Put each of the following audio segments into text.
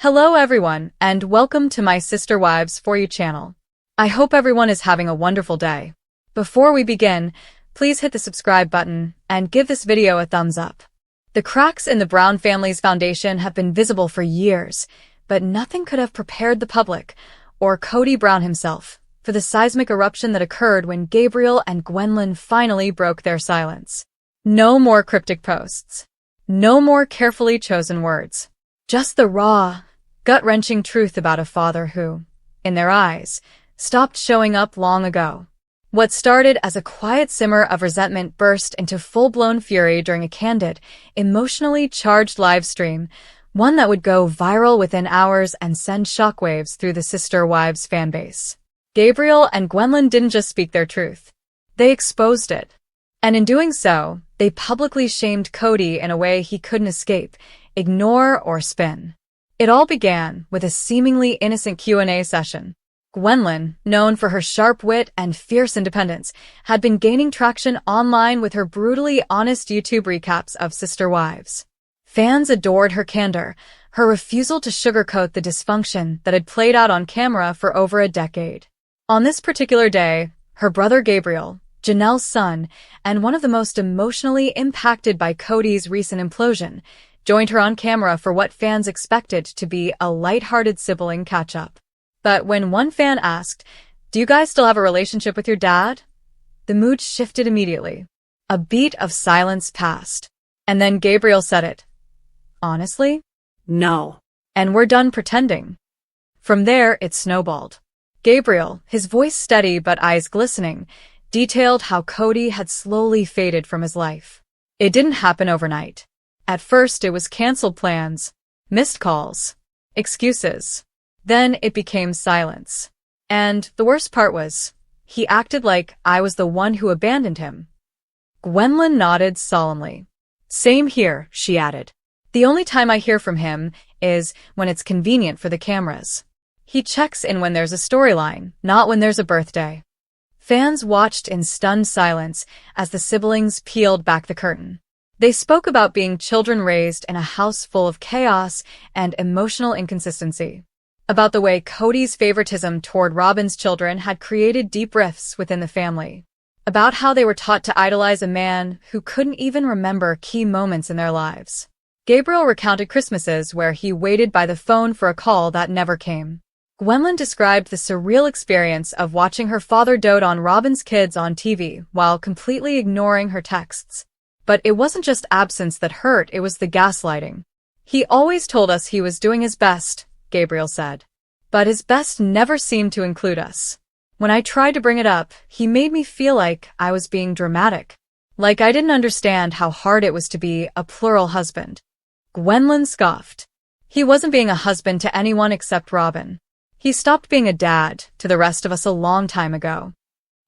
Hello everyone, and welcome to my Sister Wives For You channel. I hope everyone is having a wonderful day. Before we begin, please hit the subscribe button and give this video a thumbs up. The cracks in the Brown family's foundation have been visible for years, but nothing could have prepared the public, or Kody Brown himself, for the seismic eruption that occurred when Gabriel and Gwendlyn finally broke their silence. No more cryptic posts. No more carefully chosen words. Just the raw, gut-wrenching truth about a father who, in their eyes, stopped showing up long ago. What started as a quiet simmer of resentment burst into full-blown fury during a candid, emotionally charged live stream, one that would go viral within hours and send shockwaves through the Sister Wives fanbase. Gabriel and Gwendlyn didn't just speak their truth. They exposed it. And in doing so, they publicly shamed Kody in a way he couldn't escape, ignore, or spin. It all began with a seemingly innocent Q&A session. Gwendlyn, known for her sharp wit and fierce independence, had been gaining traction online with her brutally honest YouTube recaps of Sister Wives. Fans adored her candor, her refusal to sugarcoat the dysfunction that had played out on camera for over a decade. On this particular day, her brother Gabriel, Janelle's son, and one of the most emotionally impacted by Kody's recent implosion, joined her on camera for what fans expected to be a lighthearted sibling catch-up. But when one fan asked, "Do you guys still have a relationship with your dad?" the mood shifted immediately. A beat of silence passed. And then Gabriel said it. "Honestly? No. And we're done pretending." From there, it snowballed. Gabriel, his voice steady but eyes glistening, detailed how Kody had slowly faded from his life. It didn't happen overnight. At first, it was canceled plans, missed calls, excuses. Then it became silence. And the worst part was, he acted like I was the one who abandoned him. Gwendlyn nodded solemnly. "Same here," she added. "The only time I hear from him is when it's convenient for the cameras. He checks in when there's a storyline, not when there's a birthday." Fans watched in stunned silence as the siblings peeled back the curtain. They spoke about being children raised in a house full of chaos and emotional inconsistency. About the way Kody's favoritism toward Robyn's children had created deep rifts within the family. About how they were taught to idolize a man who couldn't even remember key moments in their lives. Gabriel recounted Christmases where he waited by the phone for a call that never came. Gwendlyn described the surreal experience of watching her father dote on Robyn's kids on TV while completely ignoring her texts. But it wasn't just absence that hurt, it was the gaslighting. "He always told us he was doing his best," Gabriel said. "But his best never seemed to include us. When I tried to bring it up, he made me feel like I was being dramatic. Like I didn't understand how hard it was to be a plural husband." Gwendlyn scoffed. "He wasn't being a husband to anyone except Robyn. He stopped being a dad to the rest of us a long time ago."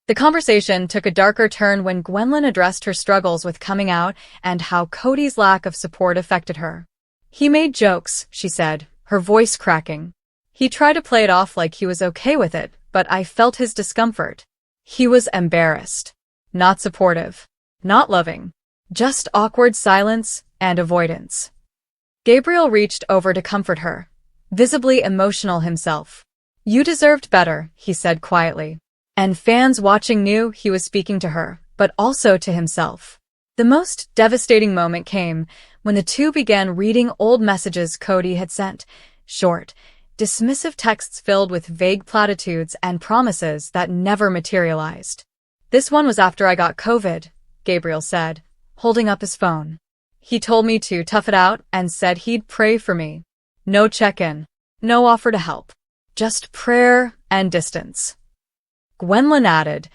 The conversation took a darker turn when Gwendlyn addressed her struggles with coming out and how Kody's lack of support affected her. "He made jokes," she said, her voice cracking. "He tried to play it off like he was okay with it, but I felt his discomfort. He was embarrassed. Not supportive. Not loving. Just awkward silence and avoidance." Gabriel reached over to comfort her, visibly emotional himself. "You deserved better," he said quietly. And fans watching knew he was speaking to her, but also to himself. The most devastating moment came when the two began reading old messages Kody had sent, short, dismissive texts filled with vague platitudes and promises that never materialized. "This one was after I got COVID," Gabriel said, holding up his phone. "He told me to tough it out and said he'd pray for me. No check-in. No offer to help. Just prayer and distance." Gwendlyn added,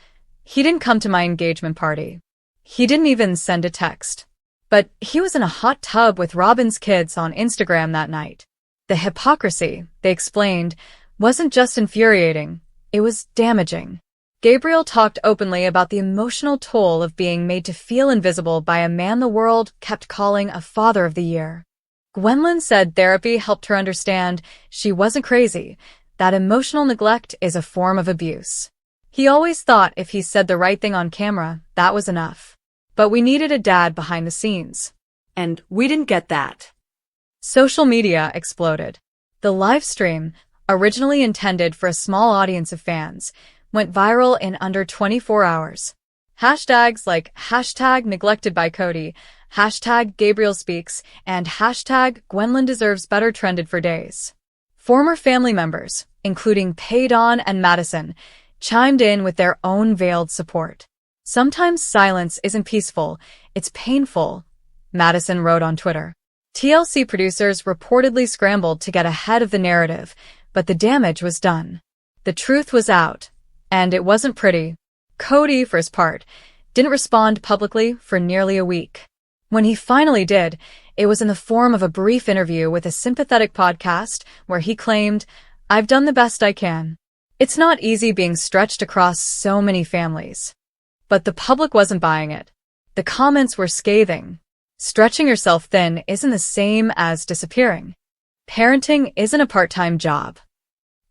"He didn't come to my engagement party. He didn't even send a text. But he was in a hot tub with Robyn's kids on Instagram that night." The hypocrisy, they explained, wasn't just infuriating, it was damaging. Gabriel talked openly about the emotional toll of being made to feel invisible by a man the world kept calling a father of the year. Gwendlyn said therapy helped her understand she wasn't crazy, that emotional neglect is a form of abuse. He always thought if he said the right thing on camera, that was enough. But we needed a dad behind the scenes. And we didn't get that. Social media exploded. The live stream, originally intended for a small audience of fans, went viral in under 24 hours. Hashtags like hashtag neglected by Kody, hashtag Gabriel speaks, and hashtag Gwendlyn deserves better trended for days. Former family members, including Kody and Madison, chimed in with their own veiled support. Sometimes silence isn't peaceful, it's painful, Madison wrote on Twitter. TLC producers reportedly scrambled to get ahead of the narrative, but the damage was done. The truth was out, and it wasn't pretty. Kody, for his part, didn't respond publicly for nearly a week. When he finally did, it was in the form of a brief interview with a sympathetic podcast where he claimed, "I've done the best I can." It's not easy being stretched across so many families. But the public wasn't buying it. The comments were scathing. Stretching yourself thin isn't the same as disappearing. Parenting isn't a part-time job.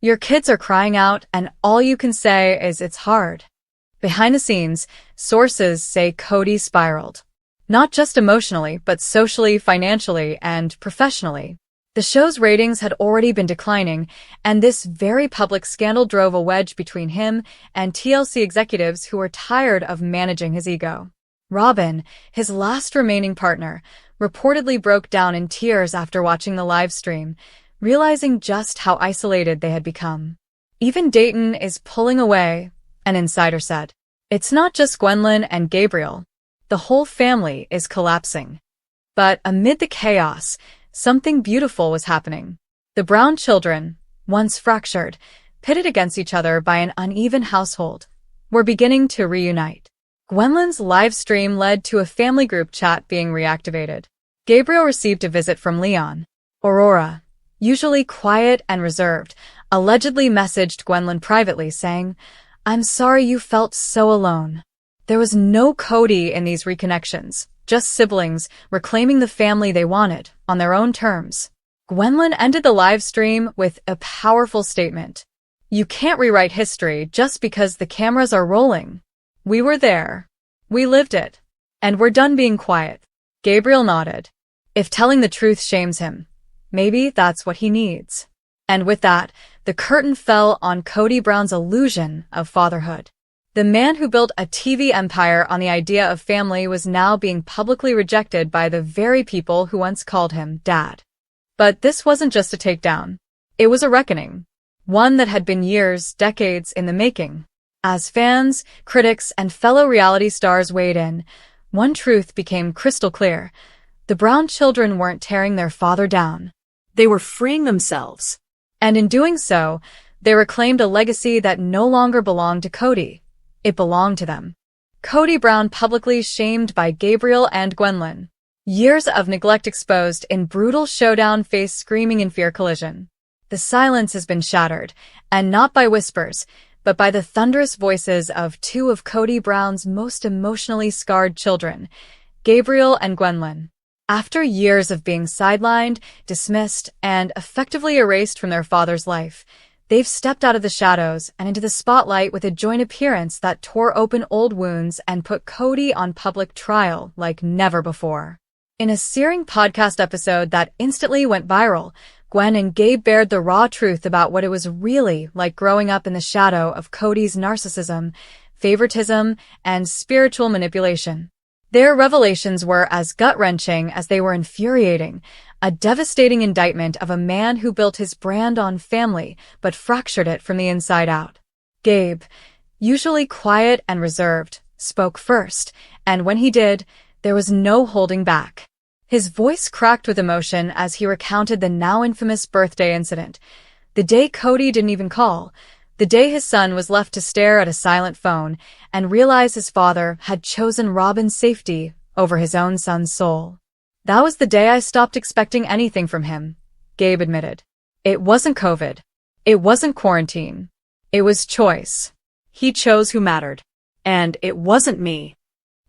Your kids are crying out, and all you can say is it's hard. Behind the scenes, sources say Kody spiraled. Not just emotionally, but socially, financially, and professionally. The show's ratings had already been declining, and this very public scandal drove a wedge between him and TLC executives who were tired of managing his ego. Robin, his last remaining partner, reportedly broke down in tears after watching the live stream, realizing just how isolated they had become. Even Dayton is pulling away, an insider said. It's not just Gwendlyn and Gabriel. The whole family is collapsing. But amid the chaos, something beautiful was happening. The Brown children, once fractured, pitted against each other by an uneven household, were beginning to reunite. Gwendlyn's live stream led to a family group chat being reactivated. Gabriel received a visit from Leon. Aurora, usually quiet and reserved, allegedly messaged Gwendlyn privately saying, "I'm sorry you felt so alone." There was no Kody in these reconnections, just siblings reclaiming the family they wanted, on their own terms. Gwendlyn ended the live stream with a powerful statement. "You can't rewrite history just because the cameras are rolling. We were there. We lived it. And we're done being quiet." Gabriel nodded. If telling the truth shames him, maybe that's what he needs. And with that, the curtain fell on Kody Brown's illusion of fatherhood. The man who built a TV empire on the idea of family was now being publicly rejected by the very people who once called him Dad. But this wasn't just a takedown. It was a reckoning. One that had been years, decades in the making. As fans, critics, and fellow reality stars weighed in, one truth became crystal clear. The Brown children weren't tearing their father down. They were freeing themselves. And in doing so, they reclaimed a legacy that no longer belonged to Kody. It belonged to them. Kody Brown publicly shamed by Gabriel and Gwendlyn. Years of neglect exposed in brutal showdown faced screaming in fear collision. The silence has been shattered, and not by whispers, but by the thunderous voices of two of Kody Brown's most emotionally scarred children, Gabriel and Gwendlyn. After years of being sidelined, dismissed, and effectively erased from their father's life, they've stepped out of the shadows and into the spotlight with a joint appearance that tore open old wounds and put Kody on public trial like never before. In a searing podcast episode that instantly went viral, Gwen and Gabe bared the raw truth about what it was really like growing up in the shadow of Kody's narcissism, favoritism, and spiritual manipulation. Their revelations were as gut-wrenching as they were infuriating, a devastating indictment of a man who built his brand on family but fractured it from the inside out. Gabe, usually quiet and reserved, spoke first, and when he did, there was no holding back. His voice cracked with emotion as he recounted the now infamous birthday incident, the day Kody didn't even call, the day his son was left to stare at a silent phone and realize his father had chosen Robin's safety over his own son's soul. "That was the day I stopped expecting anything from him," Gabe admitted. "It wasn't COVID. It wasn't quarantine. It was choice. He chose who mattered. And it wasn't me."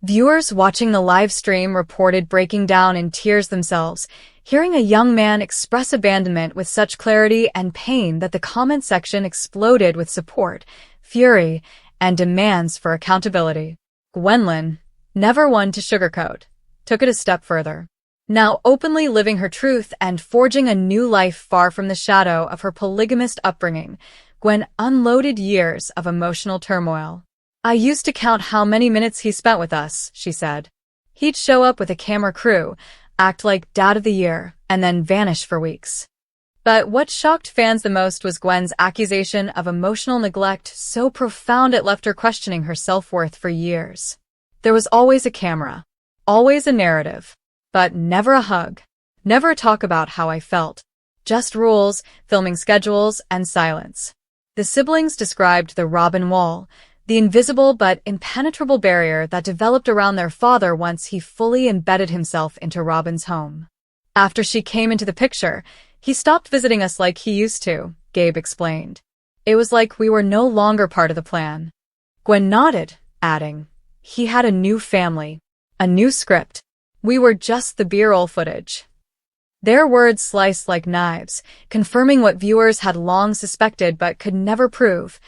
Viewers watching the live stream reported breaking down in tears themselves, hearing a young man express abandonment with such clarity and pain that the comment section exploded with support, fury, and demands for accountability. Gwendlyn, never one to sugarcoat, took it a step further. now openly living her truth and forging a new life far from the shadow of her polygamist upbringing. Gwen unloaded years of emotional turmoil. "I used to count how many minutes he spent with us," she said. "He'd show up with a camera crew, act like dad of the year, and then vanish for weeks." But what shocked fans the most was Gwen's accusation of emotional neglect so profound it left her questioning her self-worth for years. There was always a camera, always a narrative, but never a hug, never a talk about how I felt. Just rules, filming schedules, and silence. The siblings described the Robin wall, the invisible but impenetrable barrier that developed around their father once he fully embedded himself into Robin's home. "After she came into the picture, he stopped visiting us like he used to," Gabe explained. "It was like we were no longer part of the plan." Gwen nodded, adding, "He had a new family, a new script. We were just the B-roll footage." Their words sliced like knives, confirming what viewers had long suspected but could never prove.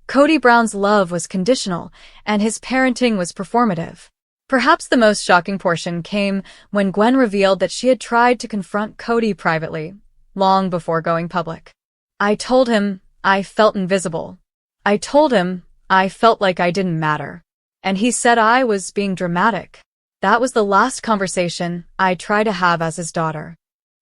Kody Brown's love was conditional, and his parenting was performative. Perhaps the most shocking portion came when Gwen revealed that she had tried to confront Kody privately, long before going public. "I told him I felt invisible. I told him I felt like I didn't matter. And he said I was being dramatic. That was the last conversation I tried to have as his daughter."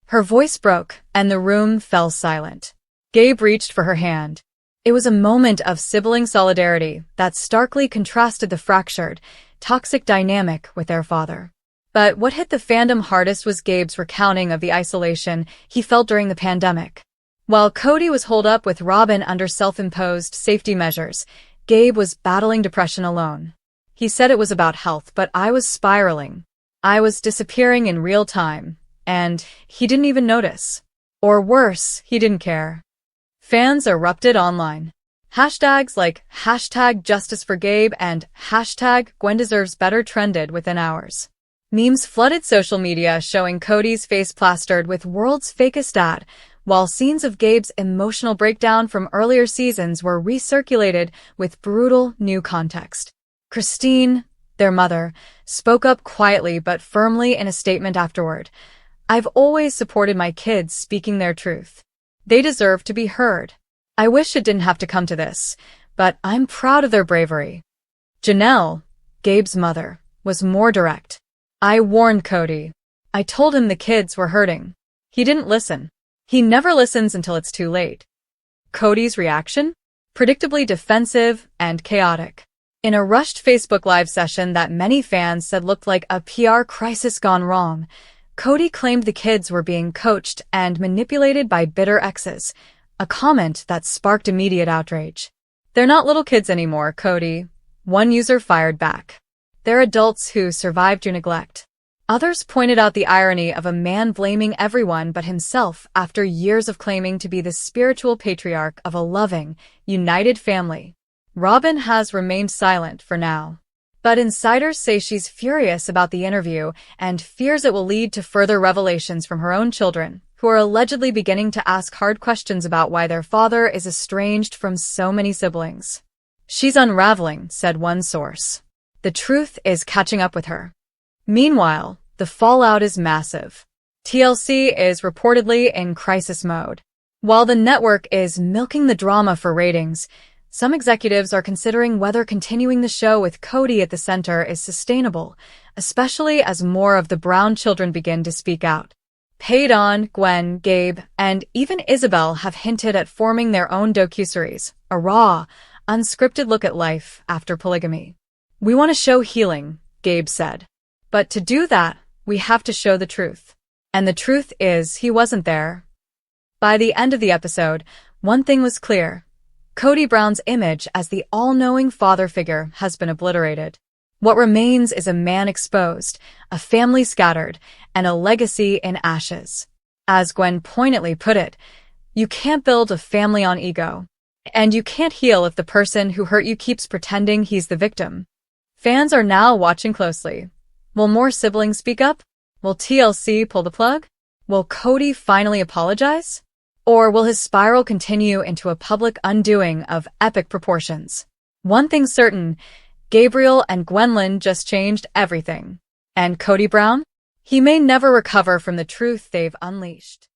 Her voice broke, and the room fell silent. Gabe reached for her hand. It was a moment of sibling solidarity that starkly contrasted the fractured, toxic dynamic with their father. But what hit the fandom hardest was Gabe's recounting of the isolation he felt during the pandemic. While Kody was holed up with Robin under self-imposed safety measures, Gabe was battling depression alone. He said it was about health, but I was spiraling. I was disappearing in real time. And he didn't even notice. Or worse, he didn't care. Fans erupted online. Hashtags like #JusticeForGabe and #GwenDeservesBetter trended within hours. Memes flooded social media showing Kody's face plastered with world's fakest ad, while scenes of Gabe's emotional breakdown from earlier seasons were recirculated with brutal new context. Christine, their mother, spoke up quietly but firmly in a statement afterward. "I've always supported my kids speaking their truth. They deserve to be heard. I wish it didn't have to come to this, but I'm proud of their bravery." Janelle, Gabe's mother, was more direct. "I warned Kody. I told him the kids were hurting. He didn't listen. He never listens until it's too late." Kody's reaction? Predictably defensive and chaotic. In a rushed Facebook Live session that many fans said looked like a PR crisis gone wrong, Kody claimed the kids were being coached and manipulated by bitter exes, a comment that sparked immediate outrage. "They're not little kids anymore, Kody," one user fired back. "They're adults who survived your neglect." Others pointed out the irony of a man blaming everyone but himself after years of claiming to be the spiritual patriarch of a loving, united family. Robin has remained silent for now. But insiders say she's furious about the interview and fears it will lead to further revelations from her own children, who are allegedly beginning to ask hard questions about why their father is estranged from so many siblings. "She's unraveling," said one source. "The truth is catching up with her." Meanwhile, the fallout is massive. TLC is reportedly in crisis mode. While the network is milking the drama for ratings, some executives are considering whether continuing the show with Kody at the center is sustainable, especially as more of the Brown children begin to speak out. Peyton, Gwen, Gabe, and even Isabel have hinted at forming their own docuseries, a raw, unscripted look at life after polygamy. "We want to show healing," Gabe said. "But to do that, we have to show the truth. And the truth is he wasn't there." By the end of the episode, one thing was clear. Kody Brown's image as the all-knowing father figure has been obliterated. What remains is a man exposed, a family scattered, and a legacy in ashes. As Gwen poignantly put it, you can't build a family on ego. And you can't heal if the person who hurt you keeps pretending he's the victim. Fans are now watching closely. Will more siblings speak up? Will TLC pull the plug? Will Kody finally apologize? Or will his spiral continue into a public undoing of epic proportions? One thing's certain, Gabriel and Gwendlyn just changed everything. And Kody Brown? He may never recover from the truth they've unleashed.